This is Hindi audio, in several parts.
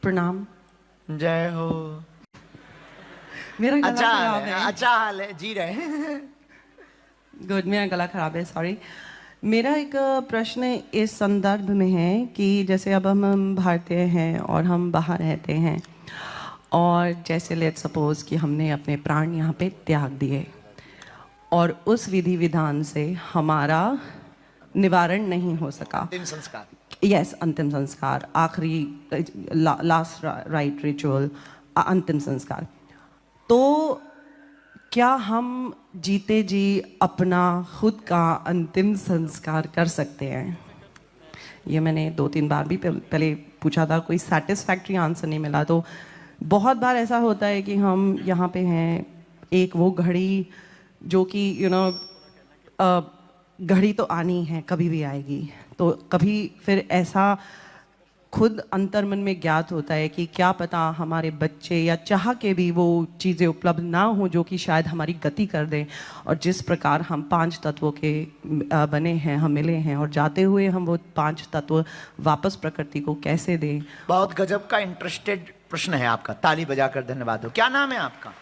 प्रणाम। जय हो। मेरा गला अच्छा खराब है। अच्छा हाल है, जी रहे हैं। गुड, मेरा गला खराब है, सॉरी। मेरा एक प्रश्न इस संदर्भ में है कि जैसे अब हम भारतीय हैं और हम बाहर रहते हैं, और जैसे लेट सपोज कि हमने अपने प्राण यहाँ पे त्याग दिए और उस विधि विधान से हमारा निवारण नहीं हो सका। अंतिम संस्कार। यस, अंतिम संस्कार, आखिरी लास्ट राइट रिचुअल, अंतिम संस्कार। तो क्या हम जीते जी अपना खुद का अंतिम संस्कार कर सकते हैं? ये मैंने 2-3 बार भी पहले पूछा था, कोई सेटिस्फैक्ट्री आंसर नहीं मिला। तो बहुत बार ऐसा होता है कि हम यहाँ पे हैं, एक वो घड़ी जो कि घड़ी तो आनी है, कभी भी आएगी। तो कभी फिर ऐसा खुद अंतर्मन में ज्ञात होता है कि क्या पता हमारे बच्चे या चाह के भी वो चीज़ें उपलब्ध ना हो जो कि शायद हमारी गति कर दें, और जिस प्रकार हम 5 तत्वों के बने हैं, हम मिले हैं, और जाते हुए हम वो 5 तत्व वापस प्रकृति को कैसे दें। बहुत गजब का इंटरेस्टेड प्रश्न है आपका, ताली बजाकर धन्यवाद हो। क्या नाम है आपका?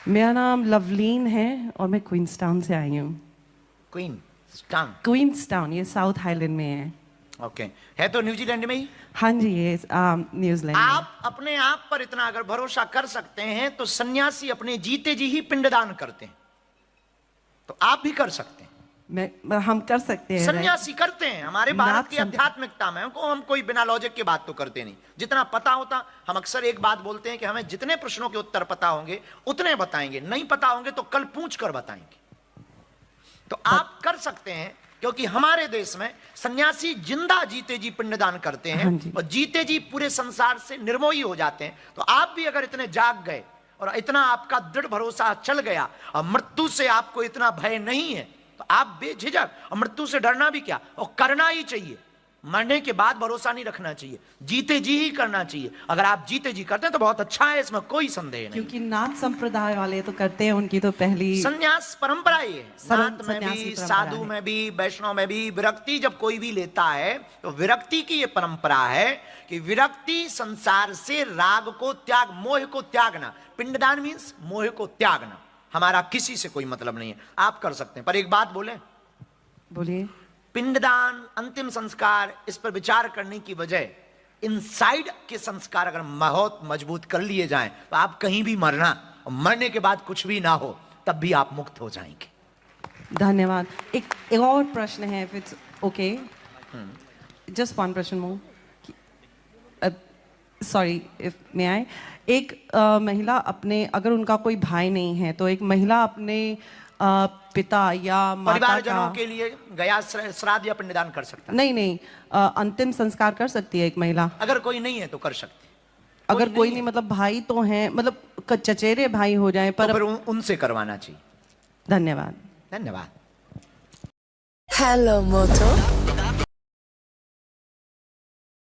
मेरा नाम लवलीन है और मैं क्वींसटाउन से आई हूँ। क्वींसटाउन? क्वींसटाउन, ये साउथ हाईलैंड में है। ओके, है तो न्यूजीलैंड में ही? हाँ जी, ये न्यूजीलैंड में। आप अपने आप पर इतना अगर भरोसा कर सकते हैं तो सन्यासी अपने जीते जी ही पिंडदान करते हैं, तो आप भी कर सकते हैं। हम कर सकते हैं। सन्यासी करते हैं। हमारे भारत की आध्यात्मिकता में हम कोई बिना लॉजिक की बात तो करते नहीं। जितना पता होता, हम अक्सर एक बात बोलते हैं कि हमें जितने प्रश्नों के उत्तर पता होंगे उतने बताएंगे, नहीं पता होंगे तो कल पूछ कर बताएंगे। तो आप कर सकते हैं, क्योंकि हमारे देश में सन्यासी जिंदा जीते जी पिंडदान करते हैं। हाँ, और जीते जी पूरे संसार से निर्मोही हो जाते हैं। तो आप भी अगर इतने जाग गए और इतना आपका दृढ़ भरोसा चल गया और मृत्यु से आपको इतना भय नहीं है, तो आप बेझिझक, और मृत्यु से डरना भी क्या, और करना ही चाहिए। मरने के बाद भरोसा नहीं रखना चाहिए, जीते जी ही करना चाहिए। अगर आप जीते जी करते हैं तो बहुत अच्छा है, इसमें कोई संदेह नहीं। क्योंकि नाथ संप्रदाय वाले तो करते हैं, उनकी तो पहली संन्यास परंपरा ही है। नाथ में भी, साधु में भी, वैष्णव में भी विरक्ति जब कोई भी लेता है तो विरक्ति की ये परंपरा है कि विरक्ति संसार से राग को त्याग, मोह को त्यागना। पिंडदान मीन्स मोह को त्यागना। हमारा किसी से कोई मतलब नहीं है, आप कर सकते हैं। पर एक बात बोले, बोलिए। पिंडदान, अंतिम संस्कार, इस पर विचार करने की बजाय इनसाइड के संस्कार अगर बहुत मजबूत कर लिए जाएं तो आप कहीं भी मरना और मरने के बाद कुछ भी ना हो तब भी आप मुक्त हो जाएंगे। धन्यवाद। एक और प्रश्न है, if it's okay, just one प्रश्न मोर, सॉरी इफ मे आई। एक महिला अपने, अगर उनका कोई भाई नहीं है तो एक महिला अपने पिता या माता परिवारजनों के लिए गया श्राद्ध या पिंडदान कर सकता है? नहीं, अंतिम संस्कार कर सकती है एक महिला। अगर कोई नहीं है तो कर सकती है। अगर कोई नहीं, मतलब भाई तो हैं, मतलब चचेरे भाई हो जाएं, पर तो फिर उनसे करवाना चाहिए। धन्यवाद। धन्यवाद। Hello, Moto.